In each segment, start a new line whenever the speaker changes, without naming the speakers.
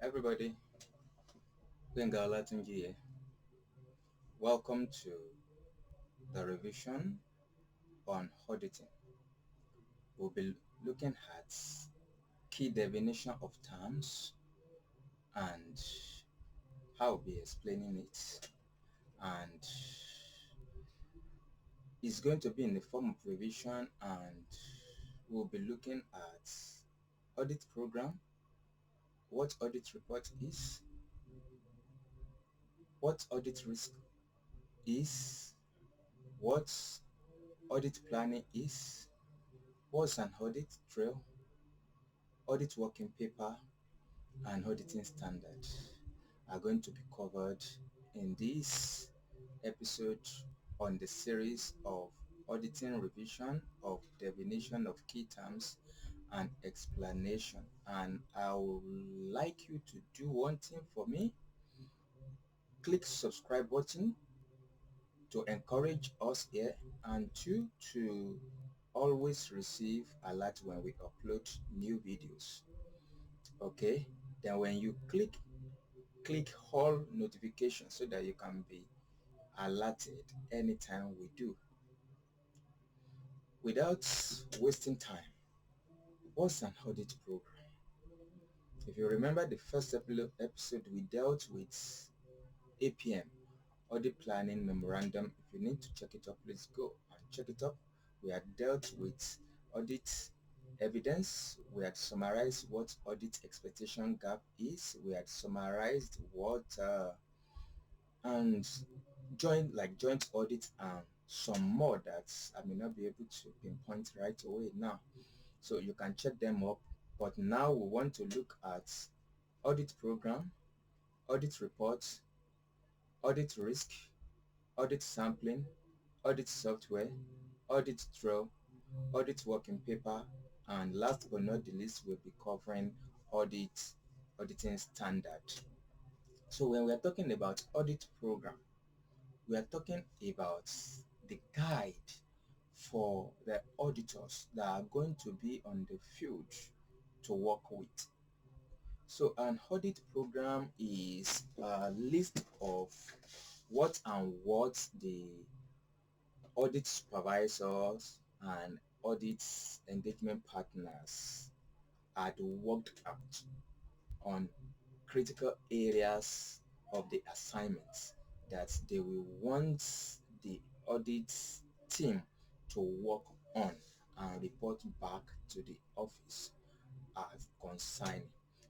everybody, Bengala Tunji here. Welcome to the revision on auditing. We'll be looking at key definition of terms and how we'll be explaining it, and it's going to be in the form of revision, and we'll be looking at audit program, what audit report is, what audit risk is, what audit planning is, what's an audit trail, audit working paper, and auditing standard are going to be covered in this episode on the series of auditing revision of definition of key terms and explanation. And I would like you to do one thing for me: click subscribe button to encourage us here, and two, to always receive alert when we upload new videos. Okay, then when you click all notifications so that you can be alerted anytime we do. Without wasting time, what's an audit program? If you remember the first episode, we dealt with APM, Audit Planning Memorandum. If you need to check it up, please go and check it up. We had dealt with audit evidence. We had summarized what audit expectation gap is. We had summarized what and joint audit and some more that I may not be able to pinpoint right away now. So you can check them up. But now we want to look at audit program, audit report, audit risk, audit sampling, audit software, audit trail, audit working paper, and last but not the least, we'll be covering auditing standard. So when we're talking about audit program, we are talking about the guide for the auditors that are going to be on the field to work with. So an audit program is a list of what the audit supervisors and audit engagement partners had worked out on critical areas of the assignments that they will want the audit team to work on and report back to the office as consigning.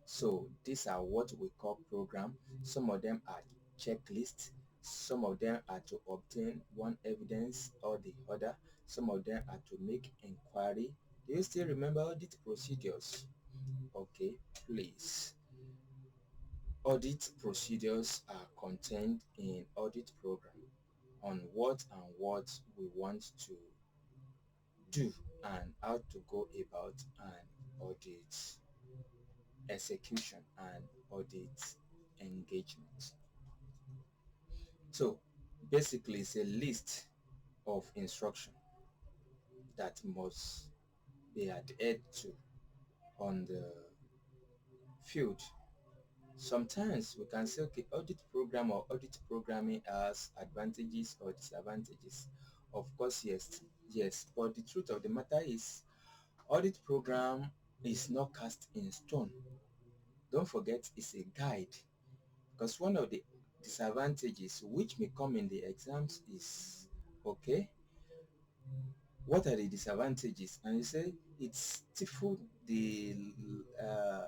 So these are what we call program. Some of them are checklists. Some of them are to obtain one evidence or the other. Some of them are to make inquiry. Do you still remember audit procedures? Okay, please. Audit procedures are contained in audit program on what we want to do and how to go about an audit execution and audit engagement. So basically it's a list of instruction that must be adhered to on the field. Sometimes we can say, okay, audit program or audit programming has advantages or disadvantages. Of course, yes, but the truth of the matter is audit program is not cast in stone. Don't forget, it's a guide, because one of the disadvantages which may come in the exams is, okay, what are the disadvantages? And you say it's stifled the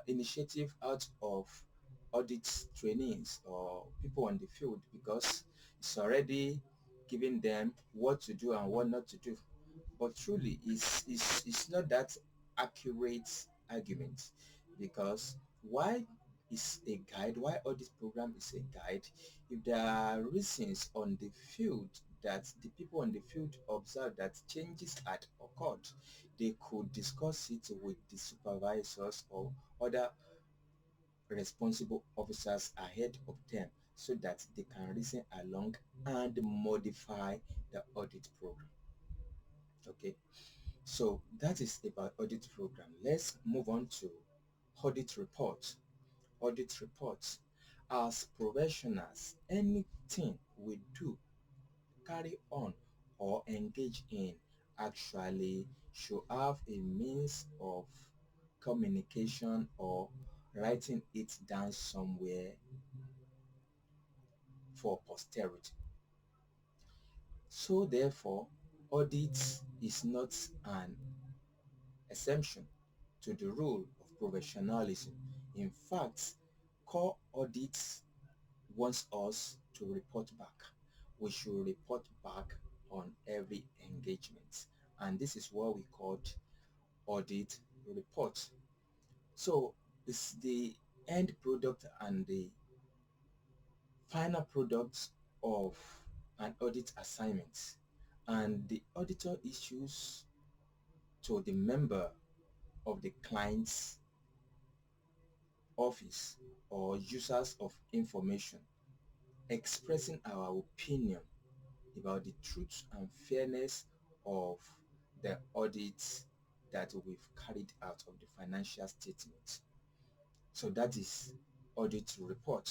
initiative out of audit trainees or people on the field, because it's already giving them what to do and what not to do. But truly it's not that accurate argument, because why is a guide, why audit program is a guide? If there are reasons on the field that the people on the field observe that changes had occurred, they could discuss it with the supervisors or other responsible officers ahead of them, so that they can reason along and modify the audit program. Okay, so that is about audit program. Let's move on to audit report. audit reports. As professionals, anything we do, carry on, or engage in actually should have a means of communication or writing it down somewhere for posterity. So therefore, audit is not an exemption to the rule of professionalism. In fact, core audits wants us to report back. We should report back on every engagement, and this is what we call audit report. So it's the end product and the final product of an audit assignment, and the auditor issues to the member of the client's office or users of information expressing our opinion about the truth and fairness of the audits that we've carried out of the financial statement. So that is audit report.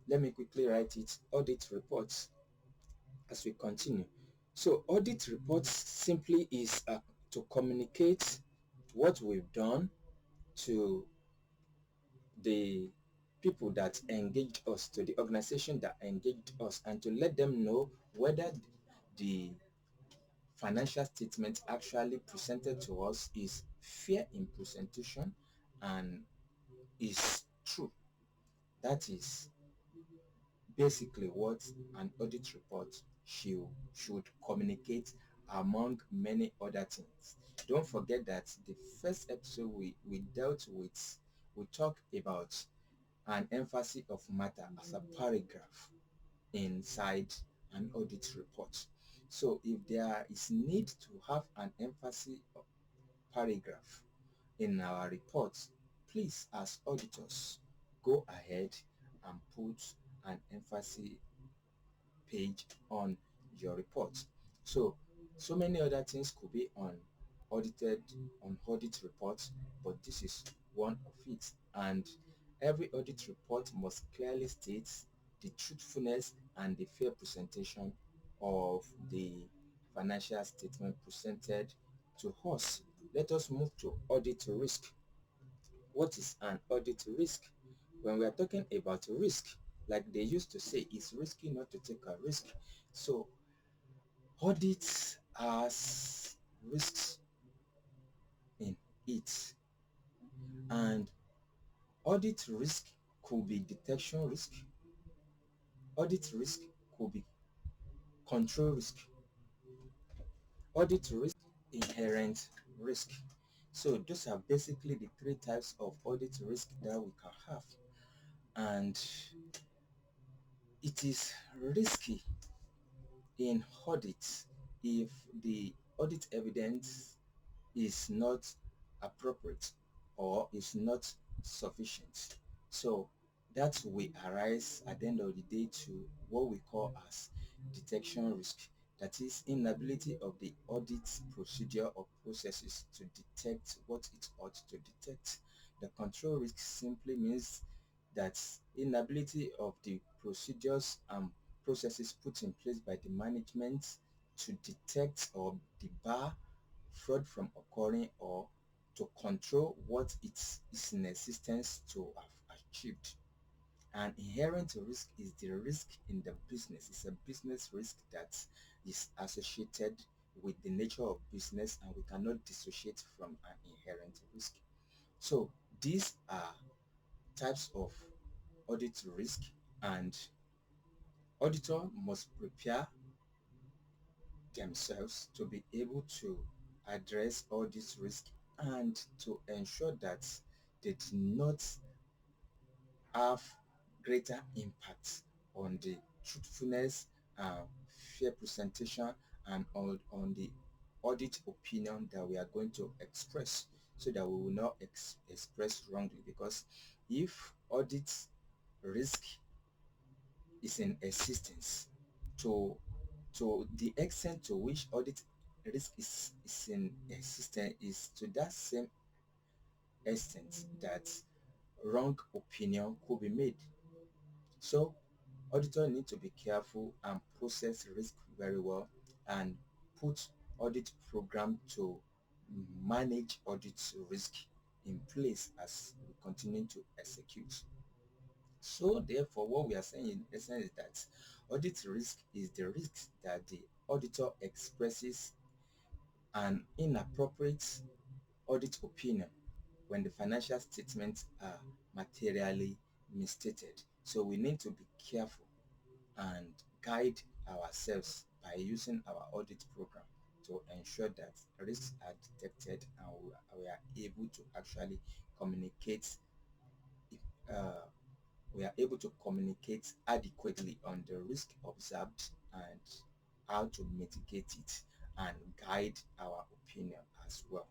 Let me quickly write it, audit reports, as we continue. So audit reports simply is to communicate what we've done to the people that engaged us, to the organization that engaged us, and to let them know whether the financial statement actually presented to us is fair in presentation and is true. That is basically what an audit report should communicate, among many other things. Don't forget that the first episode we dealt with, we talked about an emphasis of matter as a paragraph inside an audit report. So if there is need to have an emphasis of paragraph in our reports, please, as auditors, go ahead and put an emphasis page on your report. So many other things could be on audit reports, but this is one of it. And every audit report must clearly state the truthfulness and the fair presentation of the financial statement presented to us. Let us move to audit risk. What is an audit risk? When we are talking about risk, like they used to say, it's risky not to take a risk. So audit has risks in it, and audit risk could be detection risk, audit risk could be control risk, audit risk, inherent risk. So those are basically the three types of audit risk that we can have, and it is risky in audit if the audit evidence is not appropriate or is not sufficient. So that will arise at the end of the day to what we call as detection risk. That is inability of the audit procedure or processes to detect what it ought to detect. The control risk simply means that inability of the procedures and processes put in place by the management to detect or debar fraud from occurring or to control what it is in existence to have achieved. An inherent risk is the risk in the business. It's a business risk that is associated with the nature of business, and we cannot dissociate from an inherent risk. So these are types of audit risk, and auditor must prepare themselves to be able to address all these risks and to ensure that they do not have greater impact on the truthfulness, fair presentation, and on the audit opinion that we are going to express, so that we will not express wrongly. Because if audit risk is in existence, to the extent to which audit risk is in existence is to that same extent that wrong opinion could be made. So auditors need to be careful and process risk very well and put audit program to manage audit risk in place as we continue to execute. So therefore, what we are saying in essence is that audit risk is the risk that the auditor expresses an inappropriate audit opinion when the financial statements are materially misstated. So we need to be careful and guide ourselves by using our audit program to ensure that risks are detected and we are able to actually communicate uh, we are able to communicate adequately on the risk observed and how to mitigate it and guide our opinion as well.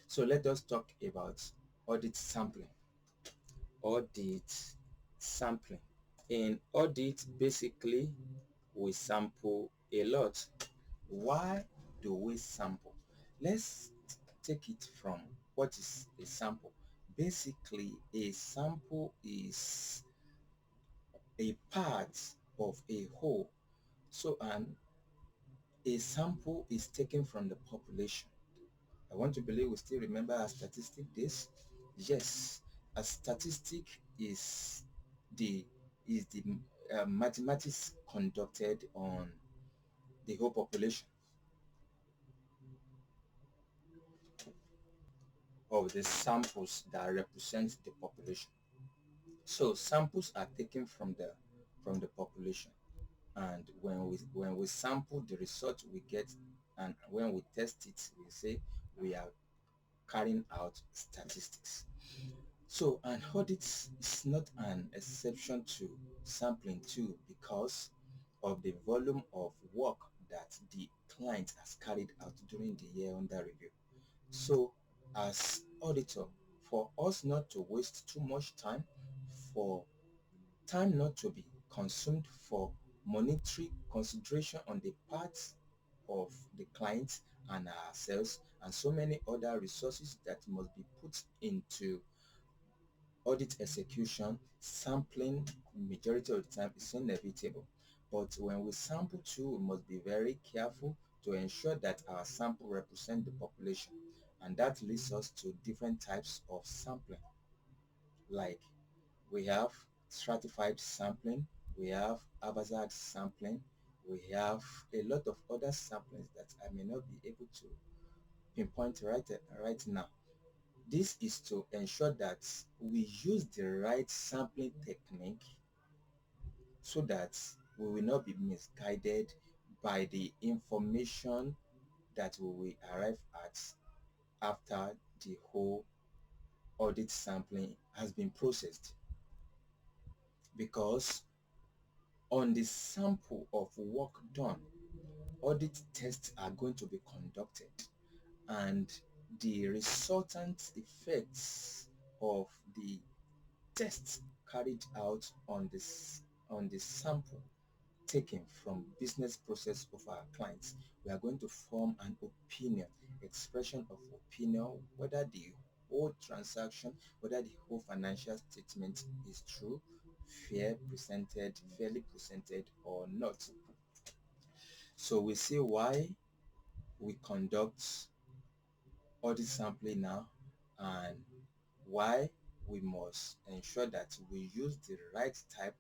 So let us talk about audit sampling. Audit sampling. In audit, basically, we sample a lot. Why do we sample? Let's take it from what is a sample. Basically, a sample is a part of a whole. So, a sample is taken from the population. I want to believe we still remember a statistic this. Yes, a statistic is the mathematics conducted on the whole population of the samples that represent the population. So samples are taken from the population, and when we sample the result we get, and when we test it, we say we are carrying out statistics. So an audit is not an exception to sampling too, because of the volume of work that the client has carried out during the year under review. So as auditor, for us not to waste too much time, for time not to be consumed for monetary consideration on the part of the client and ourselves, and so many other resources that must be put into audit execution, sampling majority of the time is inevitable. But when we sample too, we must be very careful to ensure that our sample represent the population. And that leads us to different types of sampling. Like we have stratified sampling, we have haphazard sampling, we have a lot of other samplings that I may not be able to pinpoint right now. This is to ensure that we use the right sampling technique so that we will not be misguided by the information that we will arrive at after the whole audit sampling has been processed. Because on the sample of work done, audit tests are going to be conducted, and the resultant effects of the tests carried out on the sample taken from business process of our clients, we are going to form an opinion, expression of opinion, whether the whole transaction, whether the whole financial statement is true, fairly presented or not. So we see why we conduct audit sampling now, and why we must ensure that we use the right type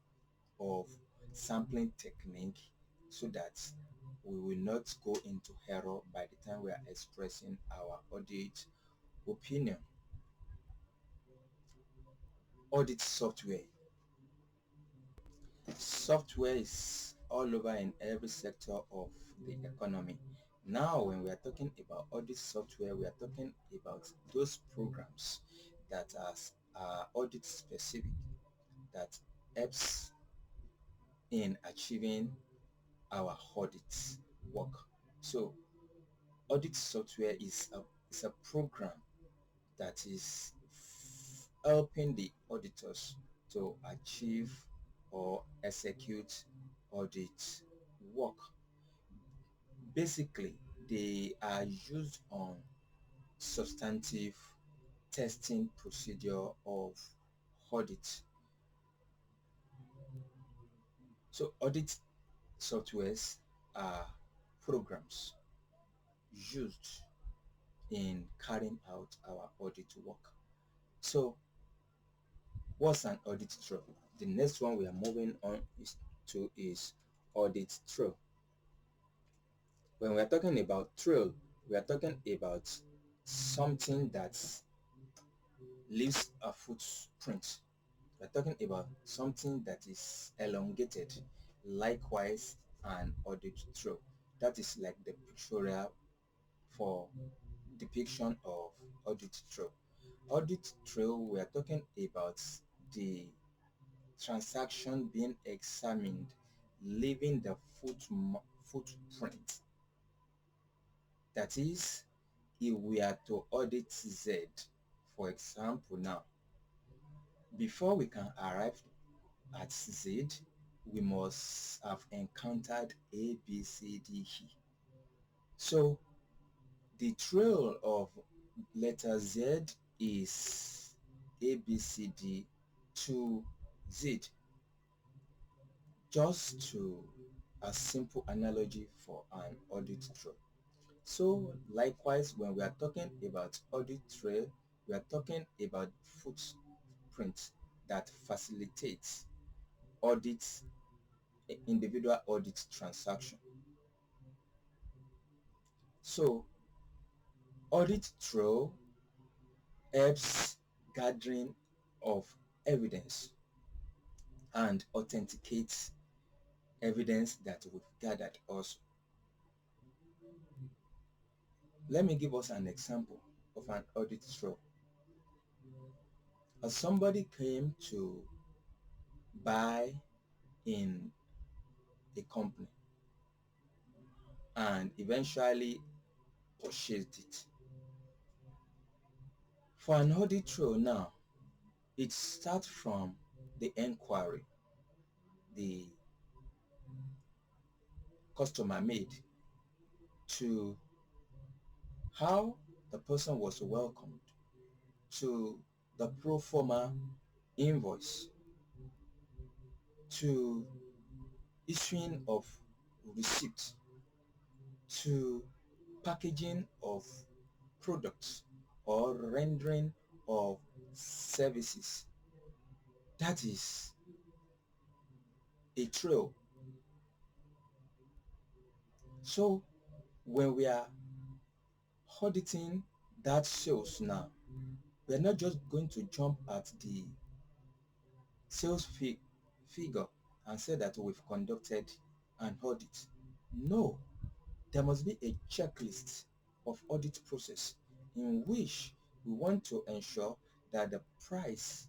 of sampling technique so that we will not go into error by the time we are expressing our audit opinion. Audit software. Software is all over in every sector of the economy. Now, when we are talking about audit software, we are talking about those programs that are audit specific, that helps in achieving our audit work. So audit software is a program that is helping the auditors to achieve or execute audit work. Basically, they are used on substantive testing procedure of audit. So audit softwares are programs used in carrying out our audit work. So what's an audit trail? The next one we are moving on is audit trail. When we are talking about trail, we are talking about something that leaves a footprint. We are talking about something that is elongated. Likewise, an audit trail. That is like the pictorial for depiction of audit trail. Audit trail, we are talking about the transaction being examined, leaving the footprint. That is, if we are to audit Z, for example, now, before we can arrive at Z, we must have encountered A, B, C, D, E. So the trail of letter Z is A, B, C, D to Z. Just to a simple analogy for an audit trail. So likewise, when we are talking about audit trail, we are talking about footprint that facilitates audits, individual audit transaction. So audit trail helps gathering of evidence and authenticates evidence that we've gathered also. Let me give us an example of an audit trail. As somebody came to buy in a company and eventually purchased it. For an audit trail now, it starts from the inquiry the customer made to how the person was welcomed, to the pro forma invoice, to issuing of receipt, to packaging of products or rendering of services. That is a trail. So when we are auditing that sales now, we're not just going to jump at the sales figure and say that we've conducted an audit. No, there must be a checklist of audit process in which we want to ensure that the price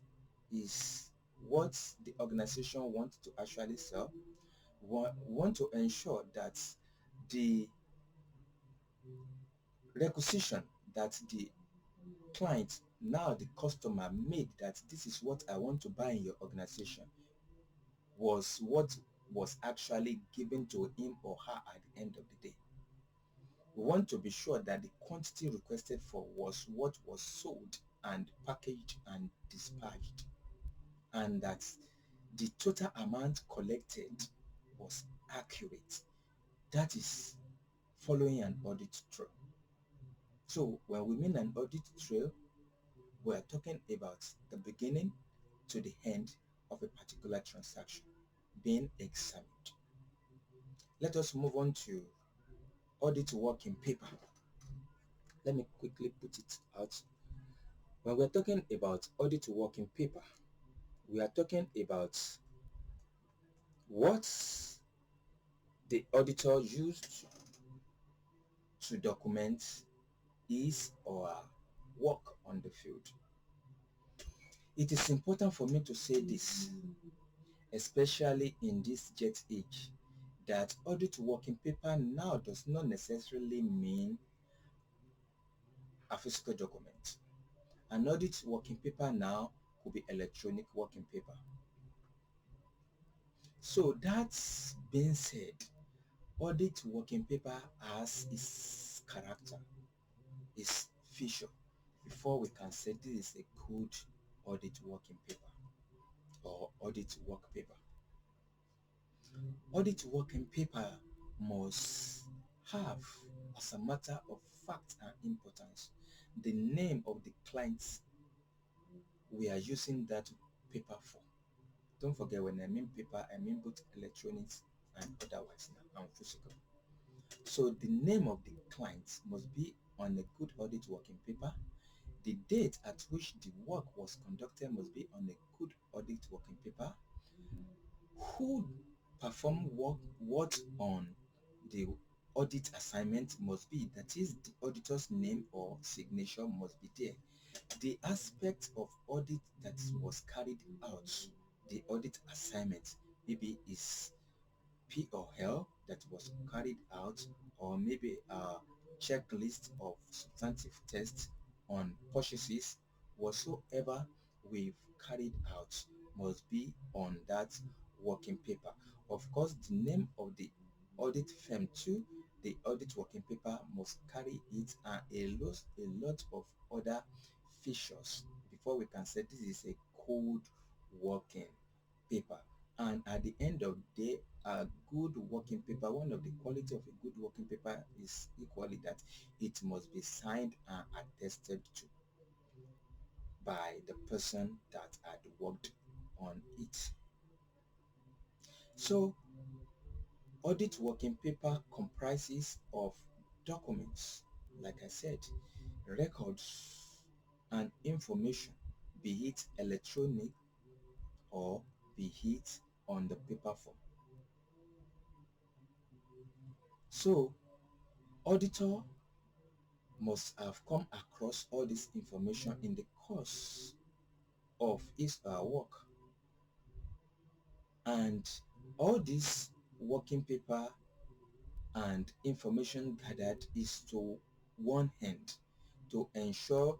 is what the organization wants to actually sell. We want to ensure that the requisition that the client, now the customer, made, that this is what I want to buy in your organization, was what was actually given to him or her at the end of the day. We want to be sure that the quantity requested for was what was sold and packaged and dispatched, and that the total amount collected was accurate. That is following an audit trail. So when we mean an audit trail, we are talking about the beginning to the end of a particular transaction being examined. Let us move on to audit working paper. Let me quickly put it out. When we're talking about audit working paper, we are talking about what the auditor used to document his or her work on the field. It is important for me to say this, especially in this jet age, that audit working paper now does not necessarily mean a physical document. An audit working paper now could be electronic working paper. So that being said, audit working paper has its character, its feature, before we can say this is a good audit working paper or audit work paper. Audit working paper must have, as a matter of fact and importance, the name of the clients we are using that paper for. Don't forget, when I mean paper, I mean both electronics and otherwise now, and physical. So the name of the client must be on a good audit working paper. The date at which the work was conducted must be on a good audit working paper. Who performed work, what on the audit assignment must be, that is, the auditor's name or signature must be there. The aspect of audit that was carried out, the audit assignment, maybe is P or L that was carried out, or maybe a checklist of substantive tests on purchases, whatsoever we've carried out must be on that working paper. Of course, the name of the audit firm too, the audit working paper must carry it, and a lot of other features before we can say this is a good working paper. And at the end of the day, a good working paper, one of the quality of a good working paper is equally that it must be signed and attested to by the person that had worked on it. So audit working paper comprises of documents, like I said, records and information, be it electronic or be it on the paper form. So auditor must have come across all this information in the course of his work, and all this working paper and information gathered is to one hand to ensure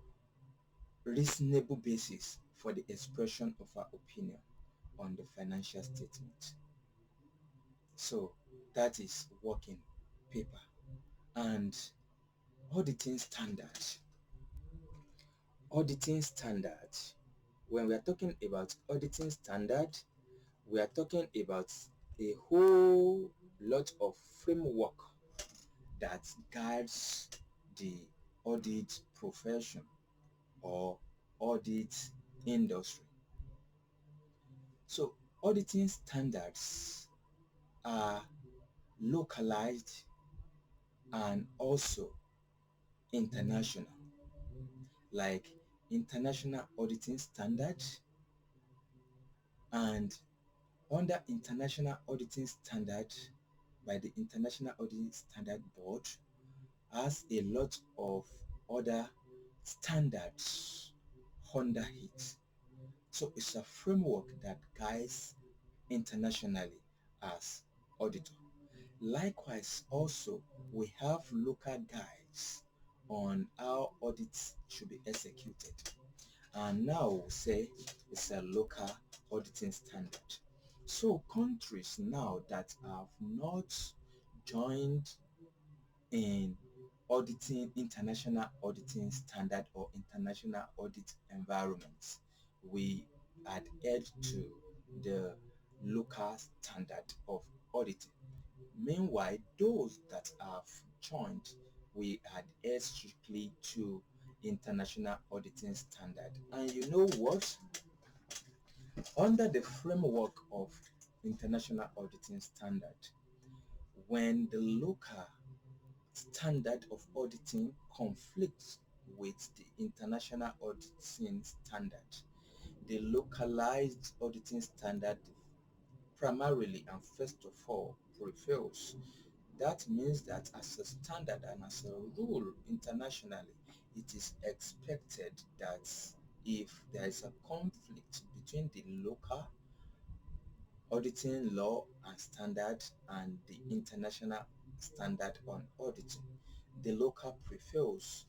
reasonable basis for the expression of our opinion on the financial statement. So that is working paper. And auditing standard. Auditing standard. When we are talking about auditing standard, we are talking about a whole lot of framework that guides the audit profession or audit industry. So auditing standards are localized and also international, like international auditing standard. And under international auditing standard by the International Auditing Standard Board has a lot of other standards under it. So it's a framework that guides internationally as auditor. Likewise, also we have local guides on how audits should be executed. And now we'll say it's a local auditing standard. So countries now that have not joined in auditing international auditing standard or international audit environments, we adhere to the local standard of auditing. Meanwhile, those that have joined, we adhere strictly to international auditing standard. And you know what? Under the framework of international auditing standard, when the local standard of auditing conflicts with the international auditing standard, the localized auditing standard primarily and first of all prevails. That means that as a standard and as a rule internationally, it is expected that if there is a conflict between the local auditing law and standard and the international standard on auditing, the local prevails.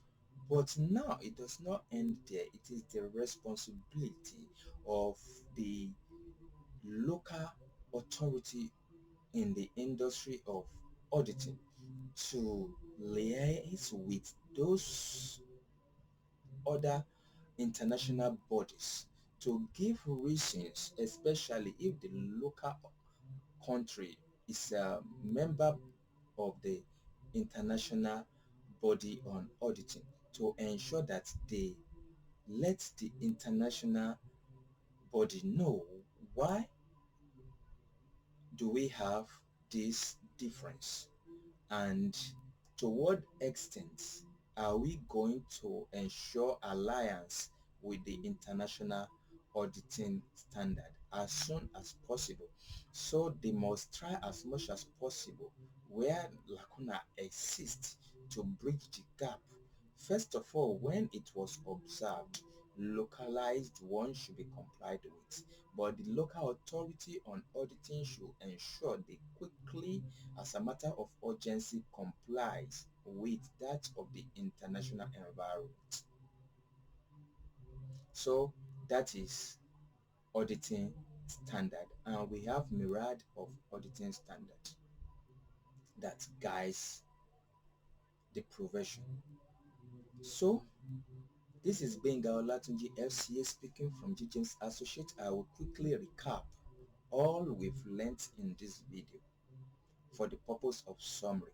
But now it does not end there. It is the responsibility of the local authority in the industry of auditing to liaise with those other international bodies to give reasons, especially if the local country is a member of the international body on auditing, to ensure that they let the international body know why do we have this difference, and to what extent are we going to ensure alliance with the international auditing standard as soon as possible. So they must try as much as possible where lacuna exists to bridge the gap. First of all, when it was observed, localized one should be complied with, but the local authority on auditing should ensure they quickly, as a matter of urgency, complies with that of the international environment. So that is auditing standard, and we have myriad of auditing standard that guides the profession. So this is Benga Olatunji FCA speaking from G. James Associate. I will quickly recap all we've learnt in this video for the purpose of summary.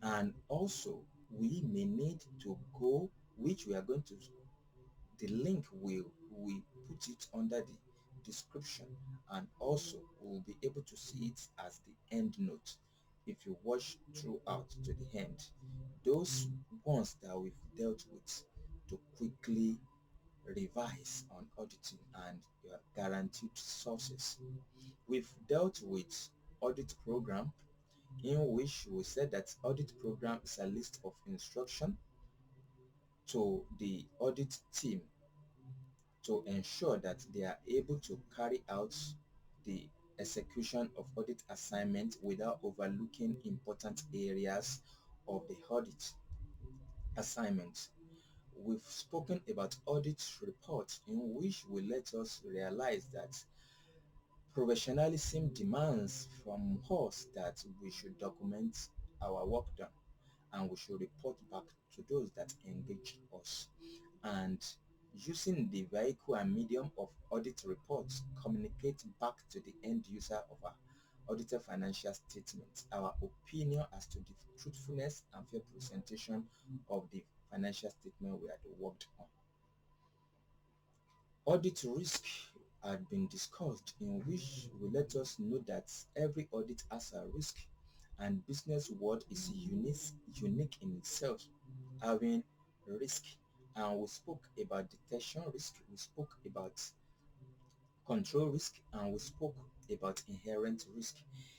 And also, we may need to go, which we are going to, the link we put it under the description, and also we'll be able to see it as the end note if you watch throughout to the end. Those ones that we've dealt with, to quickly revise on auditing and your guaranteed sources. We've dealt with audit program, in which we said that audit program is a list of instruction to the audit team to ensure that they are able to carry out the execution of audit assignment without overlooking important areas of the audit assignment. We've spoken about audit report, in which will let us realize that professionalism demands from us that we should document our work done, and we should report back to those that engage us. And using the vehicle and medium of audit reports, communicate back to the end user of our audited financial statements our opinion as to the truthfulness and fair presentation of the financial statement we had worked on. Audit risk had been discussed, in which will let us know that every audit has a risk, and business world is unique in itself, having risk. And we spoke about detection risk, we spoke about control risk, and we spoke about inherent risk.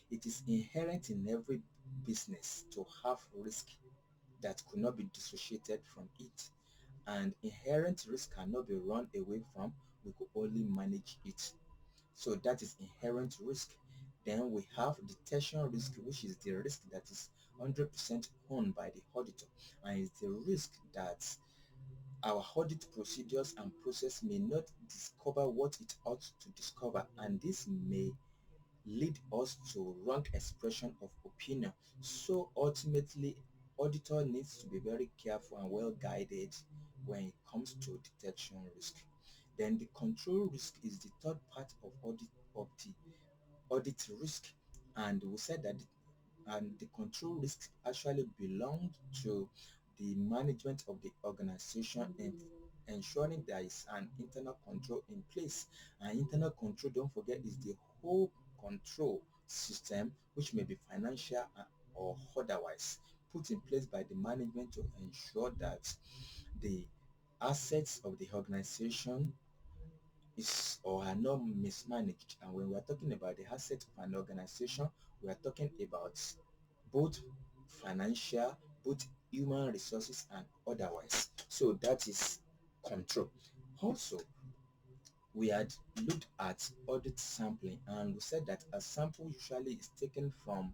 It is inherent in every business to have risk that could not be dissociated from it, and inherent risk cannot be run away from, we could only manage it. So that is inherent risk. Then we have detention risk, which is the risk that is 100% owned by the auditor, and is the risk that our audit procedures and process may not discover what it ought to discover, and this may lead us to wrong expression of opinion. So ultimately, auditor needs to be very careful and well guided when it comes to detection risk. Then the control risk is the third part of the audit risk, and we said that the control risk actually belonged to the management of the organization, and ensuring there is an internal control in place. And internal control, don't forget, is the whole control system, which may be financial or otherwise, put in place by the management to ensure that the assets of the organization is or are not mismanaged. And when we are talking about the asset of an organization, we are talking about both financial, both human resources, and otherwise. So that is control. Also, we had looked at audit sampling, and we said that a sample usually is taken from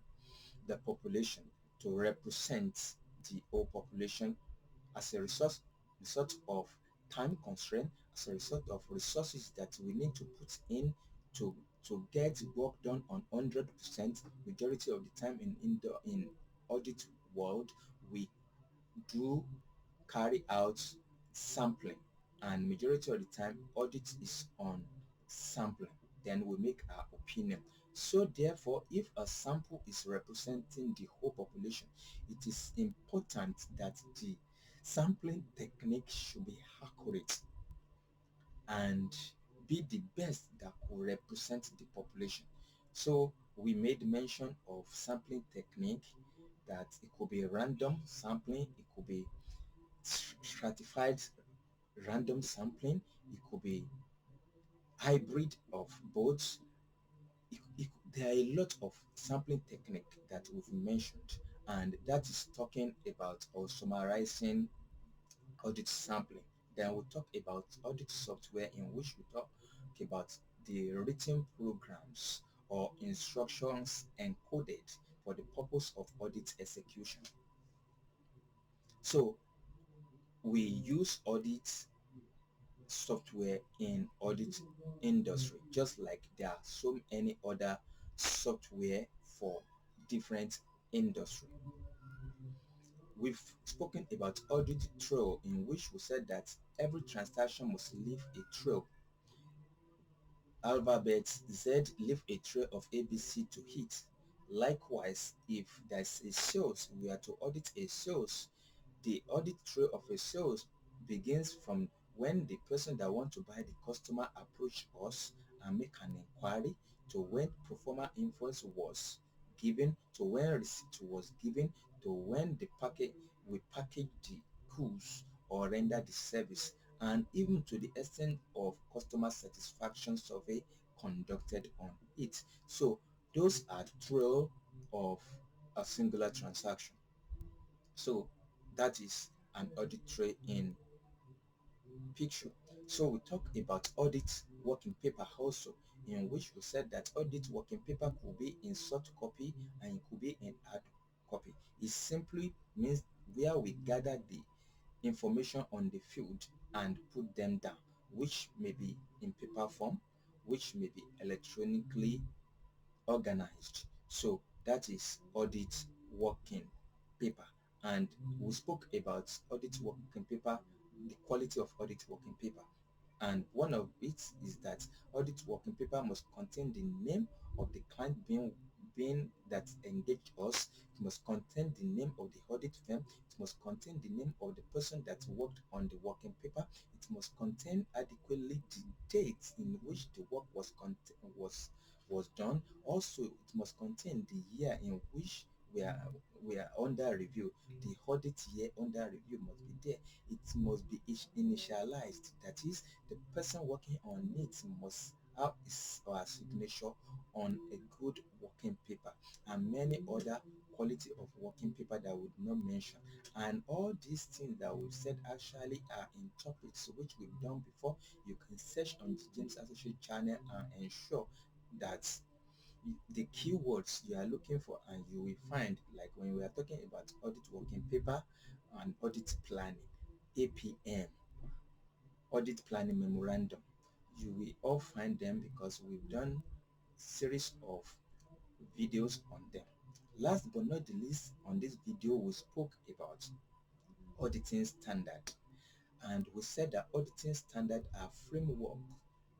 the population to represent the whole population as a result of time constraint, as a result of resources that we need to put in to get work done on 100%. Majority of the time in audit world, we do carry out sampling, and majority of the time audit is on sampling. Then we make our opinion. So therefore, if a sample is representing the whole population, it is important that the sampling technique should be accurate and be the best that could represent the population. So we made mention of sampling technique, that it could be random sampling, it could be stratified random sampling, it could be hybrid of both. There are a lot of sampling technique that we've mentioned, and that is talking about or summarizing audit sampling. Then we'll talk about audit software, in which we talk about the written programs or instructions encoded for the purpose of audit execution. So we use audit software in audit industry, just like there are so many other software for different industry. We've spoken about audit trail, in which we said that every transaction must leave a trail. Alphabet Z leave a trail of ABC to hit. Likewise, if there's a sales, we are to audit a sales, the audit trail of a sales begins from when the person that want to buy, the customer, approach us and make an inquiry, to when pro forma invoice was given, to when receipt was given, to when the package we package the goods or render the service, and even to the extent of customer satisfaction survey conducted on it. So those are trail of a singular transaction. So that is an audit trail in picture. So we talk about audit working paper also, in which we said that audit working paper could be in soft copy and it could be in hard copy. It simply means where we gather the information on the field and put them down, which may be in paper form, which may be electronically organized. So that is audit working paper. And we spoke about audit working paper, the quality of audit working paper. And one of it is that audit working paper must contain the name of the client being that engaged us. It must contain the name of the audit firm. It must contain the name of the person that worked on the working paper. It must contain adequately the dates in which the work was done. Also, it must contain the year in which we are under review. The audit year under review must be there. It must be initialized. That is, the person working on it must have his or her signature on a good working paper, and many other quality of working paper that I would not mention. And all these things that we've said actually are in topics which we've done before. You can search on the James Associate channel and ensure that the keywords you are looking for, and you will find, like when we are talking about audit working paper and audit planning, APM, audit planning memorandum, you will all find them because we've done series of videos on them. Last but not the least, on this video we spoke about auditing standard, and we said that auditing standard are framework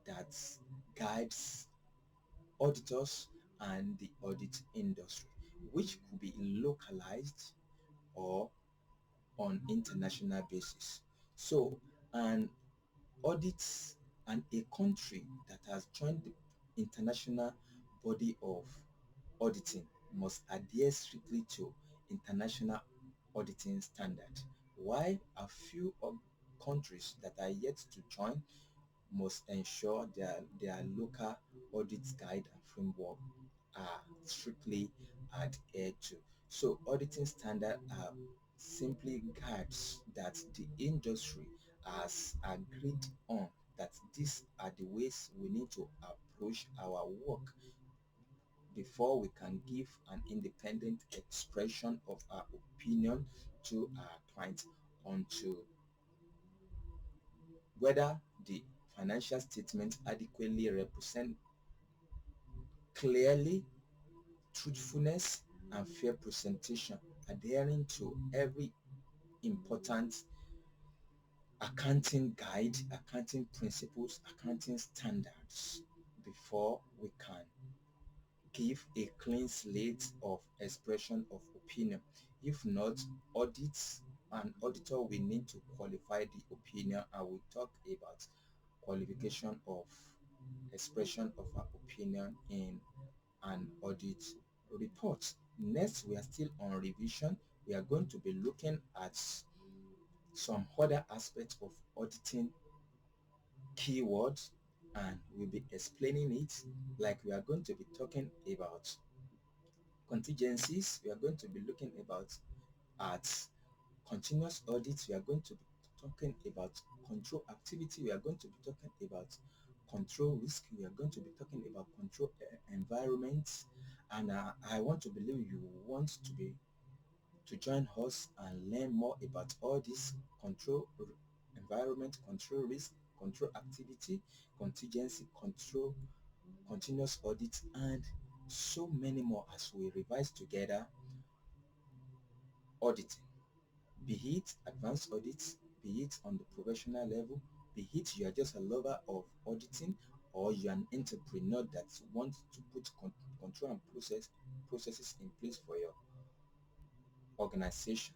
that guides auditors and the audit industry, which could be localized or on international basis. So an audit, and a country that has joined the international body of auditing must adhere strictly to international auditing standard, while a few of countries that are yet to join must ensure their local audit guide and framework are strictly adhered to. So auditing standard are simply guides that the industry has agreed on, that these are the ways we need to approach our work before we can give an independent expression of our opinion to our client onto whether the financial statement adequately represent clearly truthfulness and fair presentation, adhering to every important accounting guide, accounting principles, accounting standards before we can give a clean slate of expression of opinion. If not, audits an auditor will need to qualify the opinion, and we'll talk about qualification of expression of our opinion in an audit report. Next, we are still on revision. We are going to be looking at some other aspects of auditing keywords, and we'll be explaining it. Like, we are going to be talking about contingencies. We are going to be looking about at continuous audits. We are going to be talking about control activity. We are going to be talking about control risk. We are going to be talking about control environments. And I want to believe you want to join us and learn more about all this control environment, control risk, control activity, contingency, control, continuous audit, and so many more as we revise together auditing. Be it advanced audits, be it on the professional level, be it you are just a lover of auditing, or you are an entrepreneur that wants to put control and processes in place for your organization.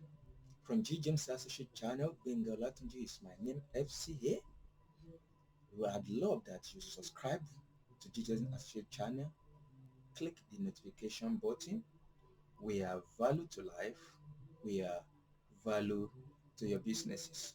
From G James Associate Channel, Bengal Latunji is my name, FCA. I'd love that you subscribe to G James Associate Channel, click the notification button. We are value to life, we are value to your businesses.